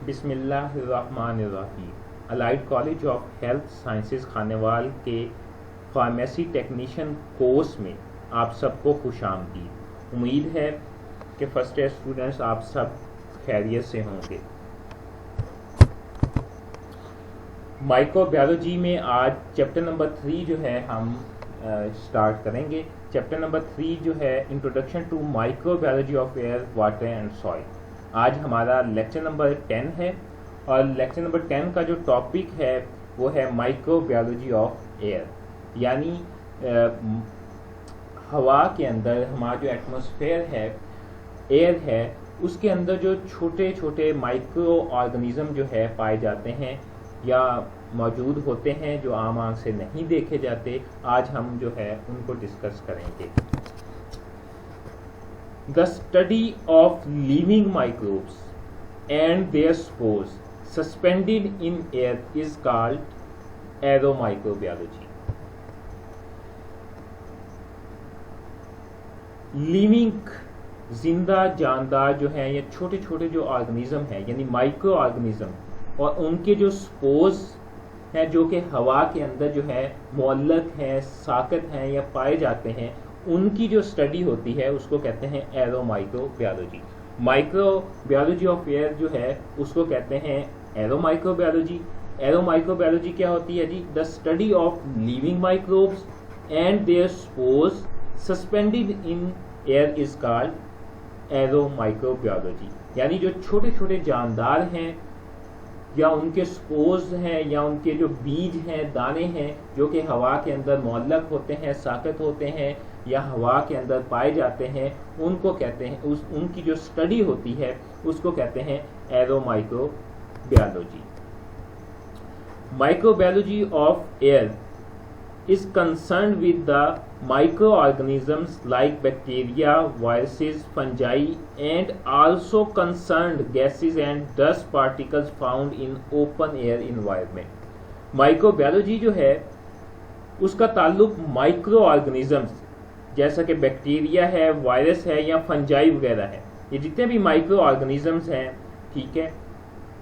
बिस्मिल्लाहिर्रहमानिर्रहीम। Allied college of health sciences Khanewal के pharmacy technician course में आप सबको खुशामदीद। उम्मीद है कि फर्स्ट ईयर स्टूडेंट्स आप सब खैरियत से होंगे। माइक्रोबायोलॉजी में आज चैप्टर नंबर 3 जो है हम स्टार्ट करेंगे। चैप्टर नंबर 3 जो है introduction to microbiology of air, water and soil. आज हमारा लेक्चर नंबर 10 है और लेक्चर नंबर 10 का जो टॉपिक है वो है माइक्रोबायोलॉजी ऑफ एयर, यानी हवा के अंदर हमारा जो एटमॉस्फेयर है, एयर है, उसके अंदर जो छोटे छोटे माइक्रो ऑर्गेनिज्म जो है पाए जाते हैं या मौजूद होते हैं जो आम आंख से नहीं देखे जाते। आज हम जो है उनको डिस्कस करेंगे। The study of living microbes and their spores suspended in air is called aeromicrobiology. Living जिंदा जानदार जो है ये छोटे छोटे जो ऑर्गेनिज्म हैं यानी माइक्रो ऑर्गेनिज्म और उनके जो स्पोर्स हैं जो कि हवा के अंदर जो है मुअल्लक हैं, साकत हैं या पाए जाते हैं, उनकी जो स्टडी होती है उसको कहते हैं एरोमाइक्रोबायोलॉजी। माइक्रोबायोलॉजी ऑफ एयर जो है उसको कहते हैं एरोमाइक्रोबायोलॉजी। एरोमाइक्रोबायोलॉजी क्या होती है जी? The study of living microbes and their spores suspended in air is called aeromicrobiology. यानी जो छोटे छोटे जानदार हैं या उनके स्पोर्स हैं या उनके जो बीज हैं, दाने हैं जो कि हवा के अंदर मुअल्लक होते हैं, साकत होते हैं या हवा के अंदर पाए जाते हैं, उनको कहते हैं उनकी जो स्टडी होती है उसको कहते हैं aeromicrobiology. Microbiology of air is concerned with the microorganisms like bacteria, viruses, fungi and also concerned gases and dust particles found in open air environment. Microbiology जो है उसका ताल्लुक माइक्रो ऑर्गेनिजम्स जैसा कि बैक्टीरिया है, वायरस है या फंजाई वगैरह है, ये जितने भी माइक्रो ऑर्गेनिजम्स हैं, ठीक है,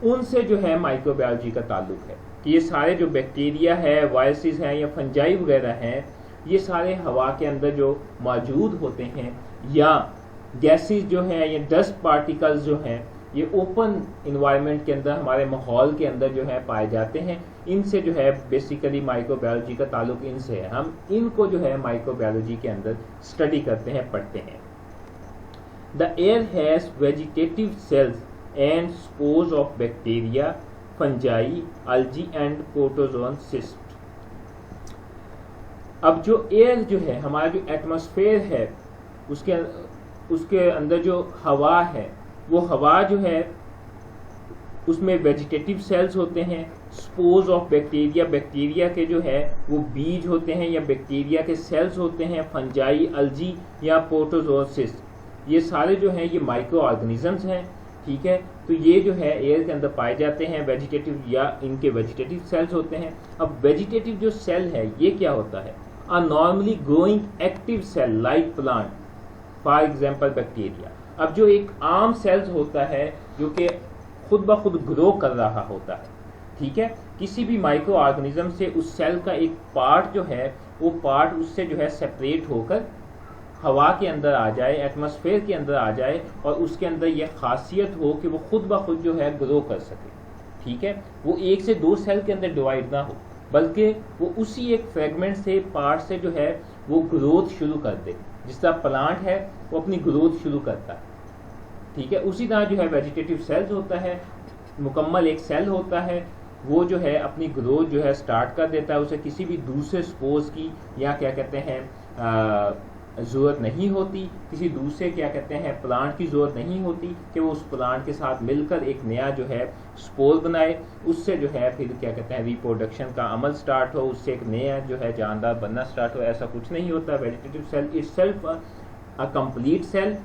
उनसे जो है माइक्रोबायोलॉजी का ताल्लुक है कि ये सारे जो बैक्टीरिया है, वायरसेस हैं या फंजाई वगैरह हैं, ये सारे हवा के अंदर जो मौजूद होते हैं या गैसेस जो हैं या डस्ट पार्टिकल्स जो हैं ये ओपन इन्वायरमेंट के अंदर हमारे माहौल के अंदर जो है पाए जाते हैं। इनसे जो है बेसिकली माइक्रोबायोलॉजी का ताल्लुक इनसे है। हम इनको जो है माइक्रोबायोलॉजी के अंदर स्टडी करते हैं, पढ़ते हैं। The air has vegetative cells and spores of bacteria, fungi, algae and protozoan cyst. अब जो एयर जो है, हमारा जो एटमॉस्फेयर है, उसके अंदर जो हवा है, वो हवा जो है उसमें वेजिटेटिव सेल्स होते हैं, स्पोर्स ऑफ बैक्टीरिया, बैक्टीरिया के जो है वो बीज होते हैं या बैक्टीरिया के सेल्स होते हैं, फंजाई, अल्जी या प्रोटोजोन सिस्ट, ये सारे जो हैं ये माइक्रो ऑर्गेनिजम्स हैं, ठीक है। तो ये जो है एयर के अंदर पाए जाते हैं, वेजिटेटिव या इनके वेजिटेटिव सेल्स होते हैं। अब वेजिटेटिव जो सेल है ये क्या होता है? A normally growing active cell like plant, for example bacteria. अब जो एक आम सेल्स होता है जो कि खुद ब खुद ग्रो कर रहा होता है, ठीक है, किसी भी माइक्रो ऑर्गेनिज्म से उस सेल का एक पार्ट जो है वो पार्ट उससे जो है सेपरेट होकर हवा के अंदर आ जाए, एटमॉस्फेयर के अंदर आ जाए और उसके अंदर यह खासियत हो कि वो खुद ब खुद जो है ग्रो कर सके, ठीक है। वो एक से दो सेल के अंदर डिवाइड ना हो बल्कि वो उसी एक फ्रेगमेंट से, पार्ट से जो है वो ग्रोथ शुरू कर दे। जिस तरह प्लांट है वो अपनी ग्रोथ शुरू करता है, ठीक है, उसी तरह जो है वेजिटेटिव सेल्स होता है, मुकम्मल एक सेल होता है, वो जो है अपनी ग्रोथ जो है स्टार्ट कर देता है। उसे किसी भी दूसरे स्पोर्स की या क्या कहते हैं ज़रूरत नहीं होती, किसी दूसरे क्या कहते हैं प्लांट की ज़रूरत नहीं होती कि वो उस प्लांट के साथ मिलकर एक नया जो है स्पोर बनाए, उससे जो है फिर क्या कहते हैं रिप्रोडक्शन का अमल स्टार्ट हो, उससे एक नया जो है जानदार बनना स्टार्ट हो। ऐसा कुछ नहीं होता। Vegetative cell is self a complete cell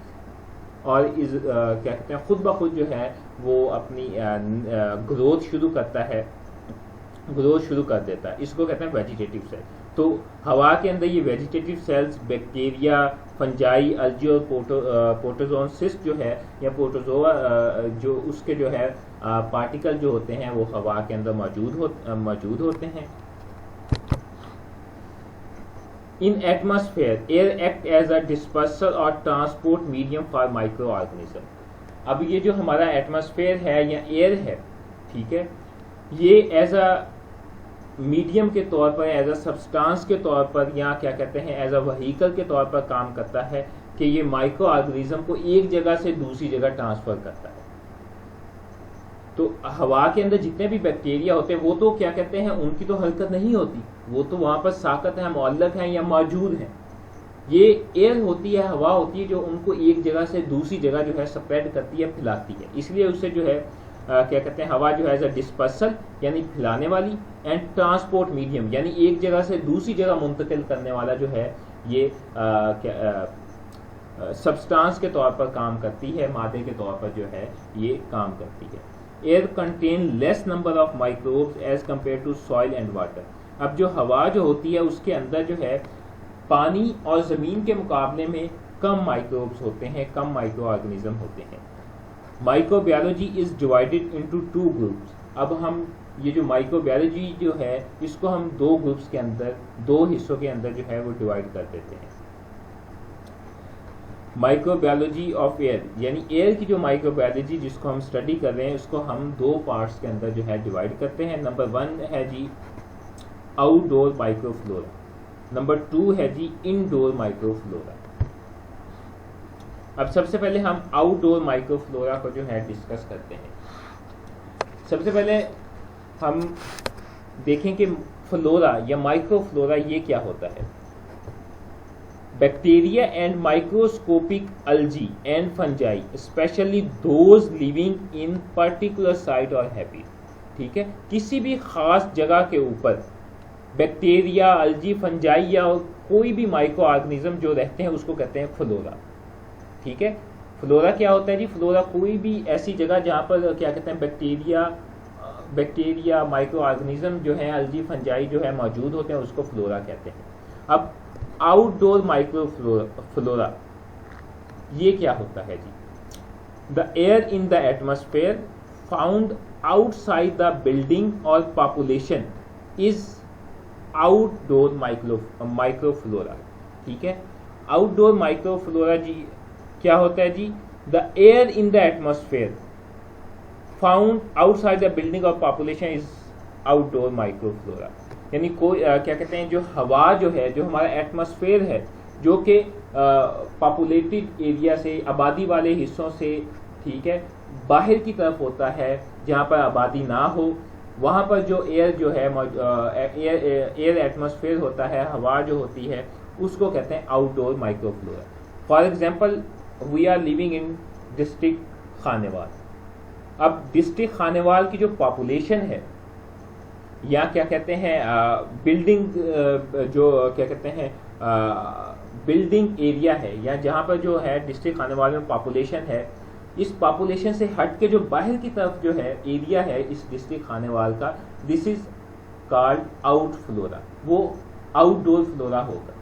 और क्या कहते हैं खुद ब खुद जो है वो अपनी ग्रोथ शुरू करता है, ग्रोथ शुरू कर देता है। इसको कहते हैं वेजिटेटिव सेल। तो हवा के अंदर ये वेजिटेटिव सेल्स, बैक्टीरिया, फंजाई, अलजी और प्रोटोजोन सिस्ट जो है या प्रोटोजोआ जो उसके जो है पार्टिकल जो होते हैं वो हवा के अंदर मौजूद होते हैं। In atmosphere air act as a dispersal और transport medium for microorganism. अब ये जो हमारा एटमॉस्फेयर है या एयर है, ठीक है, ये एज अ मीडियम के तौर पर, एज अ सब्सटेंस के तौर पर, या क्या कहते हैं एज अ व्हीकल के तौर पर काम करता है कि ये माइक्रो ऑर्गेनिज्म को एक जगह से दूसरी जगह ट्रांसफर करता है। तो हवा के अंदर जितने भी बैक्टीरिया होते हैं वो तो क्या कहते हैं उनकी तो हरकत नहीं होती, वो तो वहां पर साकत है, मुअल्लक हैं या मौजूद हैं। ये एयर होती है, हवा होती है जो उनको एक जगह से दूसरी जगह जो है स्प्रेड करती है, फैलाती है। इसलिए उसे जो है क्या कहते हैं हवा जो है एज अ डिस्पर्सल यानी फैलाने वाली, एंड ट्रांसपोर्ट मीडियम यानी एक जगह से दूसरी जगह मुंतकिल करने वाला जो है ये सब्सटेंस के तौर पर काम करती है, मादे के तौर पर जो है ये काम करती है। Air contain less number of microbes as compare to soil and water. अब जो हवा जो होती है उसके अंदर जो है पानी और ज़मीन के मुकाबले में कम माइक्रोब्स होते हैं, कम माइक्रो ऑर्गेनिज्म होते हैं। Microbiology is divided into 2 groups. अब हम ये जो माइक्रोबायोलॉजी जो है इसको हम 2 ग्रुप्स के अंदर, 2 हिस्सों के अंदर जो है वो डिवाइड कर देते हैं। माइक्रोबायोलॉजी ऑफ एयर यानी एयर की जो माइक्रोबायोलॉजी जिसको हम स्टडी कर रहे हैं उसको हम 2 पार्ट्स के अंदर जो है डिवाइड करते हैं। नंबर 1 है जी आउटडोर माइक्रोफ्लोरा, नंबर 2 है जी इनडोर माइक्रोफ्लोरा। अब सबसे पहले हम आउटडोर माइक्रोफ्लोरा को जो है डिस्कस करते हैं। सबसे पहले हम देखें कि फ्लोरा या माइक्रोफ्लोरा ये क्या होता है। Bacteria and microscopic algae and fungi, especially those living in particular site or habit। ठीक है, किसी भी खास जगह के ऊपर बैक्टीरिया, algae, fungi या कोई भी माइक्रो ऑर्गेनिज्म जो रहते हैं उसको कहते हैं फ्लोरा। ठीक है, फ्लोरा क्या होता है जी? फ्लोरा कोई भी ऐसी जगह जहाँ पर क्या कहते हैं बैक्टीरिया माइक्रो ऑर्गेनिज्म जो है, algae, fungi जो है मौजूद होते हैं उसको फ्लोरा कहते हैं। अब आउटडोर माइक्रोफ्लोरा ये क्या होता है जी? The air in the atmosphere found outside the building और पॉपुलेशन इज आउटडोर माइक्रोफ्लोरा। ठीक है, आउटडोर माइक्रोफ्लोरा जी क्या होता है जी? The air in the atmosphere found outside the building और पॉपुलेशन इज आउटडोर माइक्रोफ्लोरा। यानी कोई क्या कहते हैं जो हवा जो है, जो हमारा एटमॉस्फेयर है, जो कि पॉपुलेटेड एरिया से, आबादी वाले हिस्सों से, ठीक है, बाहर की तरफ होता है जहाँ पर आबादी ना हो, वहाँ पर जो एयर जो है एयर एटमॉस्फेयर होता है, हवा जो होती है उसको कहते हैं outdoor microflora. For example we are living in district Khanewal. अब डिस्ट्रिक्ट खानेवाल की जो पॉपुलेशन है या क्या कहते हैं बिल्डिंग जो क्या कहते हैं बिल्डिंग एरिया है, या जहाँ पर जो है डिस्ट्रिक्ट खानेवाल में पॉपुलेशन है, इस पॉपुलेशन से हट के जो बाहर की तरफ जो है एरिया है इस डिस्ट्रिक्ट खानेवाल का, this is called out flora, वो आउटडोर फ्लोरा होगा।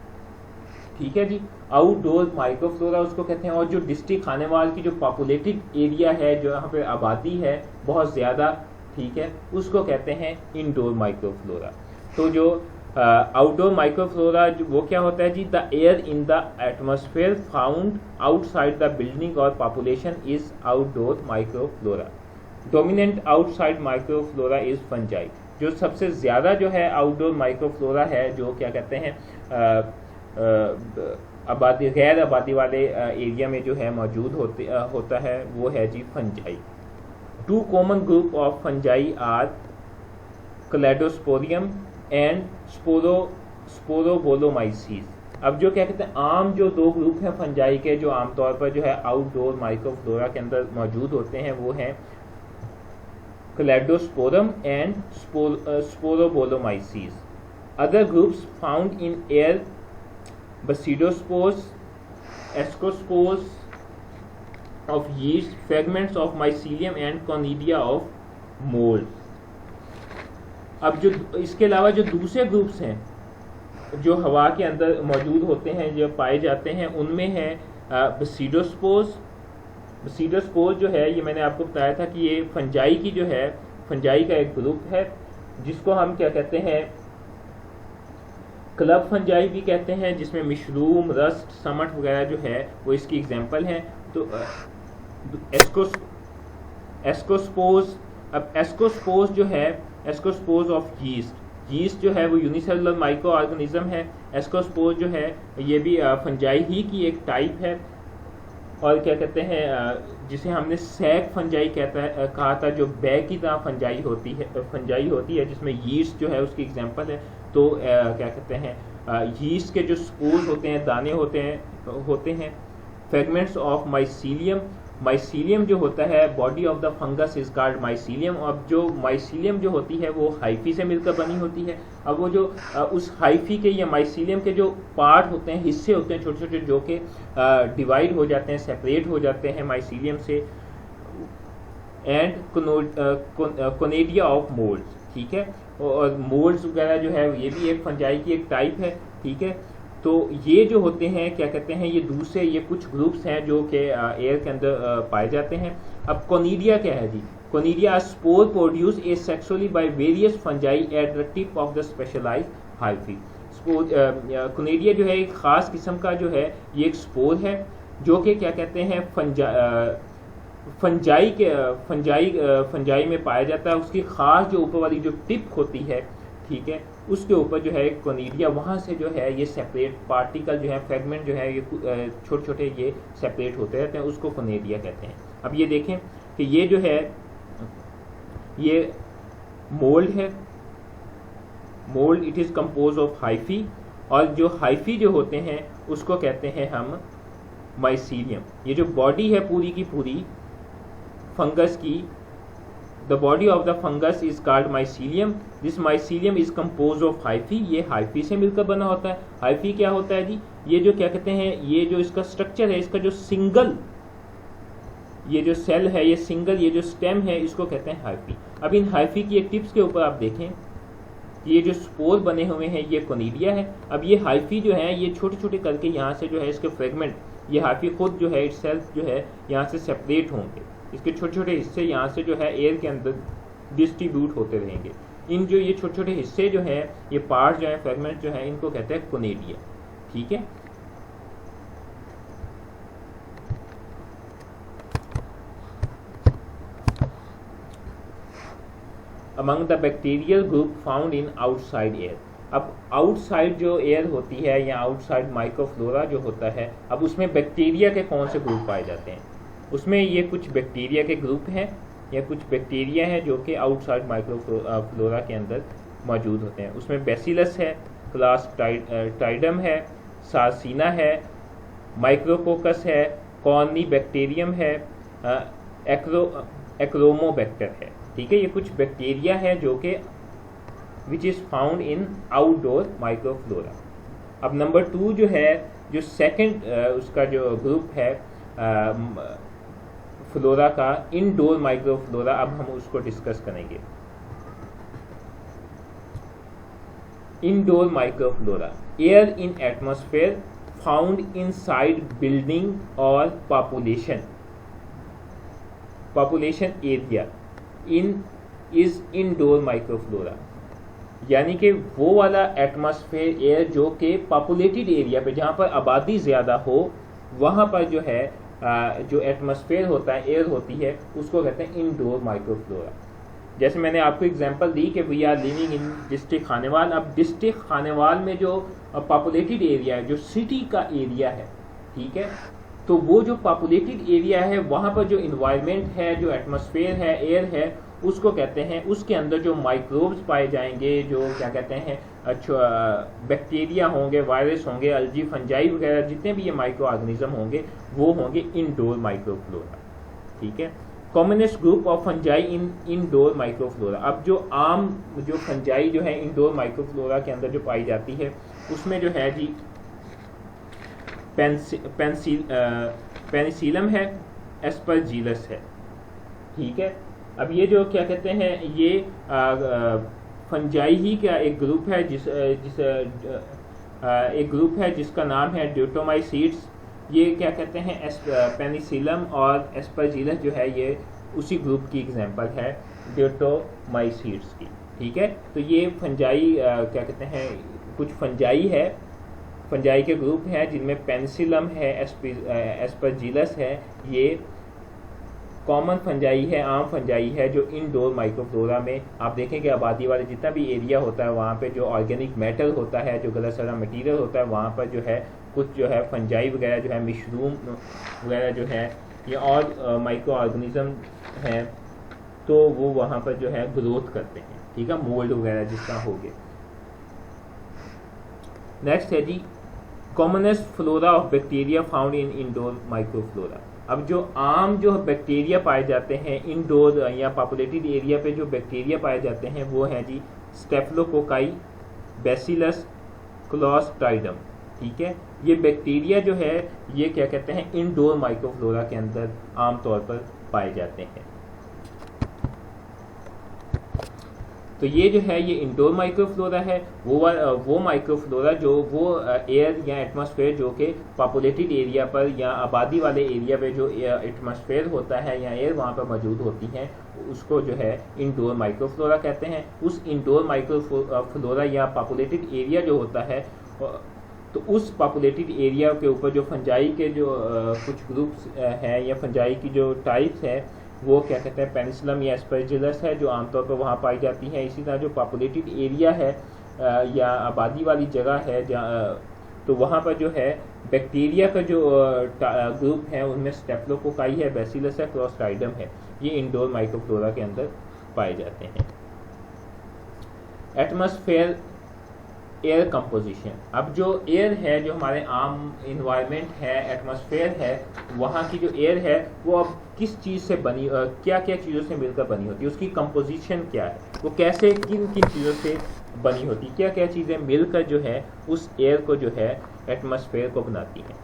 ठीक है जी, आउटडोर माइक्रोफ्लोरा उसको कहते हैं। और जो डिस्ट्रिक्ट खानेवाल की जो पॉपुलेटेड एरिया है, जो यहाँ पे आबादी है बहुत ज़्यादा, ठीक है, उसको कहते हैं इनडोर माइक्रोफ्लोरा। तो जो आउटडोर माइक्रोफ्लोरा वो क्या होता है जी? The air in the atmosphere found outside the building और population is outdoor microflora. Dominant outside microflora is fungi. जो सबसे ज़्यादा जो है आउटडोर माइक्रोफ्लोरा है, जो क्या कहते हैं आबादी, गैर आबादी वाले एरिया में जो है मौजूद होता है, वो है जी fungi. 2 common group of fungi are Cladosporium and Sporobolomyces। अब जो क्या कहते हैं आम जो 2 ग्रुप हैं फंजाई के जो आमतौर पर जो है आउटडोर माइक्रोफ्लोरा के अंदर मौजूद होते हैं, वो हैं Cladosporium and Sporobolomyces। Other groups found in air Basidospores, Ascospores of yeast, fragments of mycelium and conidia of mold। अब जो इसके अलावा जो दूसरे ग्रुप्स हैं जो हवा के अंदर मौजूद होते हैं, जो पाए जाते हैं, उनमें है बसीडोस्पोर्स। बसीडोस्पोर्स जो है, ये मैंने आपको बताया था कि ये फंजाई की जो है, फंजाई का एक ग्रुप है जिसको हम क्या कहते हैं, क्लब फंजाई भी कहते हैं, जिसमें मशरूम, रस्ट, समट वगैरह जो है वो इसकी एग्जांपल हैं। तो एस्कोस्पोर्स, अब एस्कोस्पोर्स जो है, एस्कोस्पोर्स ऑफ यीस्ट, यीस्ट जो है वो यूनिसेलुलर माइक्रो ऑर्गेनिज्म है। एस्कोस्पोर्स जो है ये भी फंजाई ही की एक टाइप है। और क्या कहते हैं, जिसे हमने सैक फंजाई कहा था, जो बैग की तरह फंजाई होती है जिसमें यीस्ट जो है उसकी एग्जांपल है। तो क्या कहते हैं, यीस्ट के जो स्पोर्स होते हैं, दाने होते हैं फ्रेगमेंट्स ऑफ माइसीलियम। माइसीलियम जो होता है, body of the fungus is called mycelium. अब जो माइसीलियम जो होती है वो हाइफी से मिलकर बनी होती है। अब वो जो उस हाइफी के या माइसीलियम के जो पार्ट होते हैं, हिस्से होते हैं छोटे छोटे, जो कि डिवाइड हो जाते हैं, सेपरेट हो जाते हैं माइसीलियम से। एंड कोनेडिया ऑफ मोल्ड्स, ठीक है। और मोल्ड्स वगैरह जो है ये भी एक फंजाई की एक टाइप है, ठीक है। तो ये जो होते हैं क्या कहते हैं, ये दूसरे, ये कुछ ग्रुप्स हैं जो कि एयर के अंदर पाए जाते हैं। अब कोनिडिया क्या है जी? Conidia spore produce asexually by various fungi at the tip of the specialised hyphae. Conidia जो है एक खास किस्म का जो है, ये एक स्पोर है जो कि क्या कहते हैं, फंजाई में पाया जाता है। उसकी खास जो ऊपर वाली जो टिप होती है, ठीक है, उसके ऊपर जो है कोनिडिया, वहाँ से जो है ये सेपरेट पार्टिकल जो है, फ्रेगमेंट जो है, ये छोटे छोटे ये सेपरेट होते रहते हैं, उसको कोनिडिया कहते हैं। अब ये देखें कि ये जो है ये मोल्ड है। Mould it is compose of hyphae, और जो हाइफी जो होते हैं उसको कहते हैं हम माइसीलियम। ये जो बॉडी है पूरी की पूरी फंगस की, the body of the fungus is called mycelium. This mycelium is compose of hyphae. ये हाइफी से मिलकर बना होता है। हाइफी क्या होता है जी? ये जो क्या कहते हैं, ये जो इसका स्ट्रक्चर है, इसका जो सिंगल, ये जो सेल है, ये सिंगल, ये जो स्टेम है, इसको कहते हैं हाइफी। अब इन हाइफी की एक टिप्स के ऊपर आप देखें, ये जो स्पोर बने हुए हैं ये कोनिडिया है। अब ये हाइफी जो है ये छोटे छोटे करके यहाँ से जो है इसके फ्रेगमेंट, ये हाइफी खुद जो है इटसेल्फ जो है यहाँ से सेपरेट होंगे। इसके छोटे छोटे हिस्से यहाँ से जो है एयर के अंदर डिस्ट्रीब्यूट होते रहेंगे। इन जो ये छोटे छोटे हिस्से जो है, ये पार्ट जो है, फ्रेगमेंट जो है, इनको कहते हैं कोनिडिया, ठीक है। Among the bacterial group found in outside air. अब आउटसाइड जो एयर होती है या आउटसाइड माइक्रोफ्लोरा जो होता है, अब उसमें बैक्टीरिया के कौन से ग्रुप पाए जाते हैं? उसमें ये कुछ बैक्टीरिया के ग्रुप हैं या कुछ बैक्टीरिया हैं जो कि आउटसाइड माइक्रोफ्लोरा के अंदर मौजूद होते हैं। उसमें बेसिलस है, क्लास टाइडम है, सार्सिना है, माइक्रोकोकस है, कॉर्नी बैक्टीरियम है, एक्रोमोबैक्टर है, ठीक है। ये कुछ बैक्टीरिया है जो कि which is found in outdoor microflora. अब नंबर 2 जो है, जो सेकंड उसका जो ग्रुप है फ्लोरा का, इनडोर माइक्रोफ्लोरा, अब हम उसको डिस्कस करेंगे। Indoor microflora, air in atmosphere found inside building और population area is indoor microflora. यानी कि वो वाला एटमॉस्फेयर एयर जो कि पॉपुलेटेड एरिया पे, जहाँ पर आबादी ज़्यादा हो, वहाँ पर जो है जो एटमॉस्फेयर होता है, एयर होती है, उसको कहते हैं इनडोर माइक्रोफ्लोरा। जैसे मैंने आपको एग्जांपल दी कि we are living in district Khanewal. अब डिस्ट्रिक्ट खानेवाल में जो पॉपुलेटेड एरिया है, जो सिटी का एरिया है, ठीक है, तो वो जो पॉपुलेटेड एरिया है वहाँ पर जो इन्वायरमेंट है, जो एटमॉस्फेयर है, एयर है, उसको कहते हैं, उसके अंदर जो माइक्रोब्स पाए जाएंगे, जो क्या कहते हैं, बैक्टीरिया होंगे, वायरस होंगे, अल्जी, फंजाई वगैरह, जितने भी ये माइक्रो ऑर्गेनिज्म होंगे, वो होंगे इनडोर माइक्रोफ्लोरा, ठीक है। Commonest group of fungi in indoor microflora. अब जो आम जो फंजाई जो है इनडोर माइक्रोफ्लोरा के अंदर जो पाई जाती है, उसमें जो है जी पेनिसिलम है, एस्परजिलस है, ठीक है। अब ये जो क्या कहते हैं, ये फंजाई ही का एक ग्रुप है एक ग्रुप है जिसका नाम है ड्यूटोमाइसीड्स। ये क्या कहते हैं, पेनिसिलम और एस्परजिलस जो है ये उसी ग्रुप की एग्जांपल है ड्यूटोमाइसीड्स की। ठीक है, तो ये फंजाई क्या कहते हैं, कुछ फंजाई है, फंजाई के ग्रुप हैं जिनमें पेनिसिलम है, एस्परजिलस है। ये कॉमन फंजाई है, आम फंजाई है जो इनडोर माइक्रोफ्लोरा में आप देखेंगे आबादी वाले जितना भी एरिया होता है वहाँ पे जो ऑर्गेनिक मैटर होता है, जो गलत सड़ा मटीरियल होता है, वहाँ पर जो है कुछ जो है फंजाई वगैरह जो है, मशरूम वगैरह जो है या और माइक्रो ऑर्गेनिज्म हैं, तो वो वहाँ पर जो है ग्रोथ करते हैं। ठीक है, मोल्ड वगैरह जिसका हो गया। नेक्स्ट है जी commonest flora of bacteria found in indoor microflora. अब जो आम जो बैक्टीरिया पाए जाते हैं इंडोर या पॉपुलेटेड एरिया पे, जो बैक्टीरिया पाए जाते हैं वो हैं जी स्टेफिलोकोकाई, बैसिलस, क्लोस्ट्राइडम। ठीक है, ये बैक्टीरिया जो है ये क्या कहते हैं इंडोर माइक्रोफ्लोरा के अंदर आमतौर पर पाए जाते हैं। तो ये जो है ये इंडोर माइक्रोफ्लोरा है, वो माइक्रोफ्लोरा जो वो एयर या एटमॉस्फेयर जो कि पॉपुलेटेड एरिया पर या आबादी वाले एरिया पे जो एटमॉस्फेयर होता है या एयर वहाँ पर मौजूद होती हैं, उसको जो है इंडोर माइक्रोफ्लोरा कहते हैं। उस इंडोर माइक्रोफ्लोरा या पॉपुलेटेड एरिया जो होता है, तो उस पॉपुलेटेड एरिया के ऊपर जो फंजाई के जो कुछ ग्रुप्स हैं या फंजाई की जो टाइप्स है वो क्या कहते हैं पेनिसिलम या एस्परजिलस है जो आमतौर पर वहाँ पाई जाती हैं। इसी तरह जो पॉपुलेटेड एरिया है या आबादी वाली जगह है तो वहाँ पर जो है बैक्टीरिया का जो ग्रुप है उनमें स्टेफिलोकोकाई है, बैसिलस है, क्लोस्ट्राइडम है। ये इंडोर माइक्रोफ्लोरा के अंदर पाए जाते हैं। Atmosphere air composition. अब जो एयर है, जो हमारे आम इन्वायरमेंट है, एटमॉस्फेयर है, वहाँ की जो एयर है वो अब किस चीज़ से बनी, क्या क्या चीज़ों से मिलकर बनी होती है, उसकी कंपोजिशन क्या है, वो कैसे किन किन चीज़ों से बनी होती है, क्या क्या चीज़ें मिलकर जो है उस एयर को जो है एटमॉस्फेयर को बनाती हैं।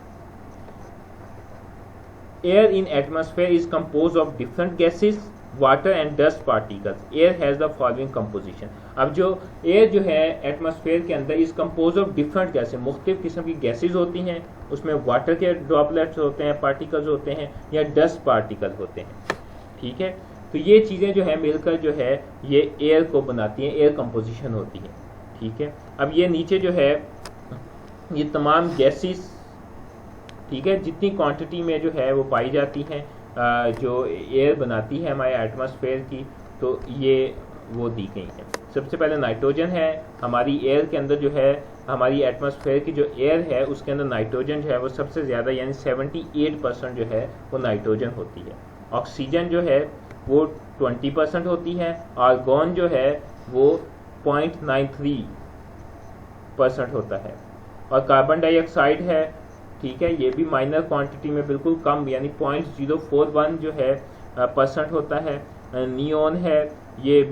Air in atmosphere is compose of different gases, water and dust particles. Air has the following composition. अब जो एयर जो है एटमॉस्फेयर के अंदर is compose of different gases, मुख्तलिफ किस्म की गैसेस होती हैं, उसमें वाटर के ड्रॉपलेट्स होते हैं, पार्टिकल्स होते हैं या डस्ट पार्टिकल होते हैं। ठीक है, तो ये चीज़ें जो है मिलकर जो है ये एयर को बनाती हैं, एयर कंपोजिशन होती है। ठीक है, अब ये नीचे जो है ये तमाम गैसेस, ठीक है, जितनी क्वांटिटी में जो है वो पाई जाती हैं जो एयर बनाती है हमारे एटमॉस्फेयर की, तो ये वो दी गई हैं। सबसे पहले नाइट्रोजन है हमारी एयर के अंदर, जो है हमारी एटमॉस्फेयर की जो एयर है उसके अंदर नाइट्रोजन जो है वो सबसे ज़्यादा यानी 78% जो है वो नाइट्रोजन होती है। ऑक्सीजन जो है वो 20% होती है, आर्गॉन जो है वो 0.93% होता है, और कार्बन डाइऑक्साइड है, ठीक है, ये भी माइनर क्वांटिटी में बिल्कुल कम यानी 0.041 जो है परसेंट होता है। नियोन है, ये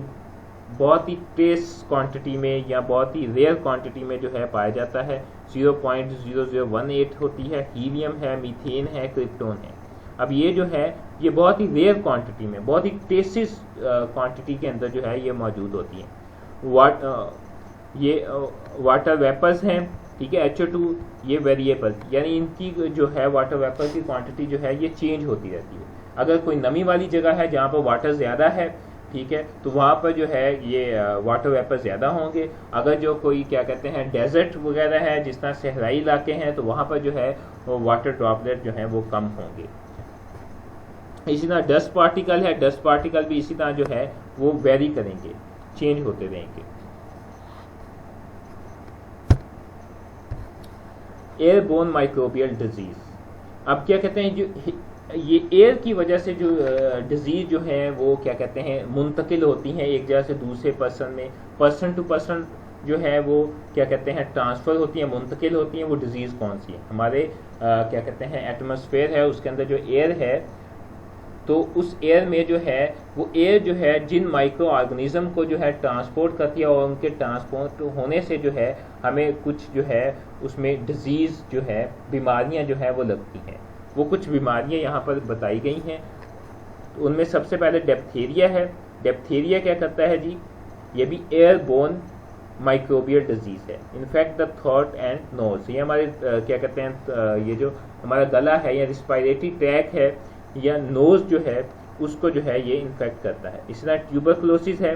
बहुत ही ट्रेस क्वांटिटी में या बहुत ही रेयर क्वांटिटी में जो है पाया जाता है, 0.0018 होती है। हीलियम है, मीथेन है, क्रिप्टोन है। अब ये जो है ये बहुत ही रेयर क्वांटिटी में, बहुत ही ट्रेसिस क्वांटिटी के अंदर जो है ये मौजूद होती है। ये वाटर वेपर्स हैं, ठीक है, HO2, ये वेरिएबल यानी इनकी जो है वाटर वेपर की क्वांटिटी जो है ये चेंज होती रहती है। अगर कोई नमी वाली जगह है जहाँ पर वाटर ज़्यादा है, ठीक है, तो वहाँ पर जो है ये वाटर वेपर ज़्यादा होंगे। अगर जो कोई क्या कहते हैं डेजर्ट वगैरह है, जिस तरह सहराई इलाके हैं, तो वहाँ पर जो है वो वाटर ड्रॉपलेट जो है वो कम होंगे। इसी तरह डस्ट पार्टिकल है, डस्ट पार्टिकल भी इसी तरह जो है वो वेरी करेंगे, चेंज होते रहेंगे। Airborne microbial disease. अब क्या कहते हैं जो ये एयर की वजह से जो डिजीज जो है वो क्या कहते हैं मुंतकिल होती हैं एक जगह से दूसरे पर्सन में, पर्सन टू पर्सन जो है वो क्या कहते हैं ट्रांसफ़र होती हैं, मुंतकिल होती हैं। वो डिजीज़ कौन सी है? हमारे क्या कहते हैं एटमॉस्फेयर है, उसके अंदर जो एयर है, तो उस एयर में जो है वो एयर जो है जिन माइक्रो ऑर्गेनिज्म को जो है ट्रांसपोर्ट करती है, और उनके ट्रांसपोर्ट होने से जो है हमें कुछ जो है उसमें डिजीज़ जो है बीमारियां जो है वो लगती हैं। वो कुछ बीमारियां यहाँ पर बताई गई हैं। तो उनमें सबसे पहले डिप्थीरिया है। डिप्थीरिया क्या करता है जी? ये भी एयरबोर्न माइक्रोबियल डिजीज़ है। Infect the throat and nose, ये हमारे क्या कहते हैं ये जो हमारा गला है या रिस्पायरेटरी ट्रैक है या नोज जो है उसको जो है ये इन्फेक्ट करता है। इसी तरह ट्यूबरकुलोसिस है,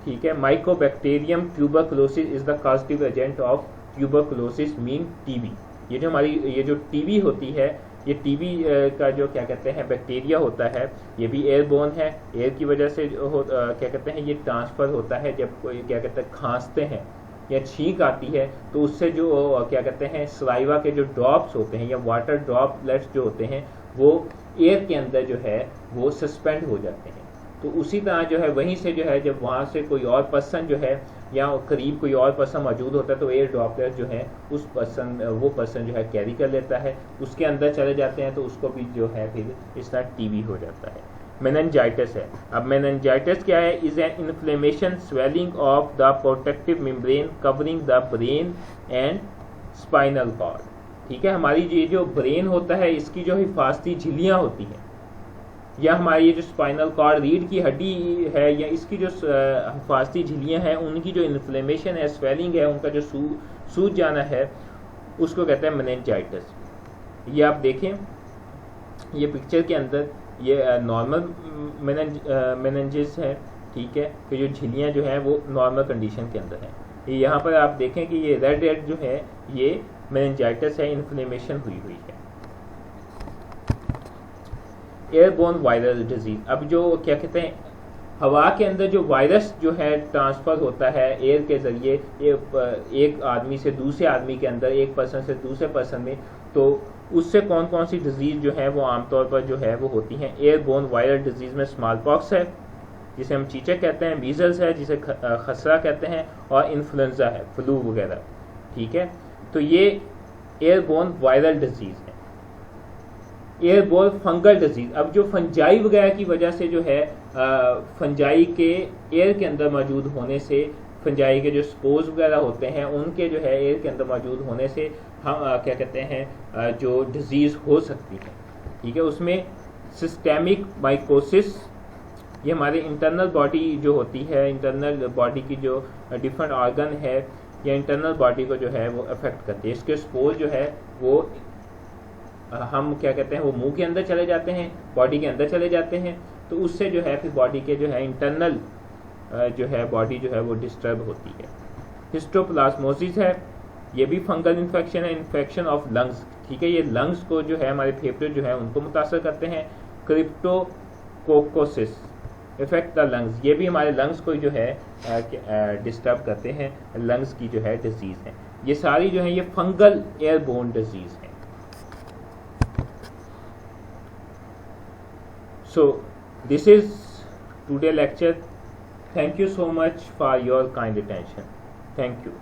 ठीक है। Mycobacterium tuberculosis is the causative agent of tuberculosis mean TB. ये जो हमारी ये जो टीबी होती है, ये टीबी का जो क्या कहते हैं बैक्टीरिया होता है, ये भी एयरबोर्न है। एयर की वजह से जो क्या कहते हैं ये ट्रांसफ़र होता है। जब कोई क्या कहते हैं खांसते हैं या छींक आती है तो उससे जो क्या कहते हैं सलाइवा के जो ड्रॉप्स होते हैं या वाटर ड्रॉपलेट्स जो होते हैं वो एयर के अंदर जो है वो सस्पेंड हो जाते हैं। तो उसी तरह जो है वहीं से जो है जब वहाँ से कोई और पर्सन जो है या करीब कोई और पर्सन मौजूद होता है तो एयर ड्रॉपलेट जो है वो पर्सन जो है कैरी कर लेता है, उसके अंदर चले जाते हैं तो उसको भी जो है फिर इस तरह टीबी हो जाता है। मेनिंजाइटिस है। अब मेनिंजाइटिस क्या है? Is an inflammation swelling of the protective membrane covering the brain and spinal cord, ठीक है। हमारी ये जो ब्रेन होता है इसकी जो हिफाजती झिल्लियाँ होती हैं या हमारी ये जो स्पाइनल कॉर्ड रीढ़ की हड्डी है या इसकी जो हिफाजती झिल्लियाँ हैं उनकी जो इन्फ्लेमेशन है, स्वेलिंग है, उनका जो सूज जाना है उसको कहते हैं मेनिंजाइटिस। ये आप देखें ये पिक्चर के अंदर ये नॉर्मल मेनिंजिस है, ठीक है। तो जो झिल्लियाँ जो हैं वो नॉर्मल कंडीशन के अंदर हैं। यहाँ पर आप देखें कि ये रेड जो है ये मेनिंजाइटिस है, इन्फ्लेमेशन हुई है। एयरबोर्न वायरल डिजीज, अब जो क्या कहते हैं हवा के अंदर जो वायरस जो है ट्रांसफ़र होता है एयर के ज़रिए एक आदमी से दूसरे आदमी के अंदर, एक पर्सन से दूसरे पर्सन में, तो उससे कौन कौन सी डिजीज़ जो है वो आमतौर पर जो है वो होती हैं। एयरबोर्न वायरल डिजीज़ में स्मॉल पॉक्स है जिसे हम चीचक कहते हैं, मीजल्स है जिसे खसरा कहते हैं, और इन्फ्लुएंजा है, फ्लू वगैरह, ठीक है। तो ये एयरबोर्न वायरल डिजीज़ है। एयरबोर्न फंगल डिजीज, अब जो फंजाई वगैरह की वजह से जो है फंजाई के एयर के अंदर मौजूद होने से, फंजाई के जो स्पोर्स वगैरह होते हैं उनके जो है एयर के अंदर मौजूद होने से हम क्या कहते हैं जो डिजीज़ हो सकती है, ठीक है। उसमें सिस्टेमिक माइकोसिस, ये हमारे इंटरनल बॉडी जो होती है, इंटरनल बॉडी की जो डिफरेंट ऑर्गन है या इंटरनल बॉडी को जो है वो अफेक्ट करती है। इसके स्पोर जो है वो हम क्या कहते हैं वो मुंह के अंदर चले जाते हैं, बॉडी के अंदर चले जाते हैं, तो उससे जो है फिर बॉडी के जो है इंटरनल जो है बॉडी जो है वो डिस्टर्ब होती है। हिस्टोप्लाज्मोसिस है, ये भी फंगल इन्फेक्शन है, इन्फेक्शन ऑफ लंग्स, ठीक है। ये लंग्स को जो है हमारे फेफड़े जो है उनको मुतासर करते हैं। क्रिप्टोकोकोसिस इफेक्ट द लंग्स, ये भी हमारे लंग्स को जो है डिस्टर्ब करते हैं, लंग्स की जो है डिजीज़ है। ये सारी जो है ये फंगल एयरबोर्न डिजीज़ है। So this is today's lecture. Thank you so much for your kind attention. Thank you.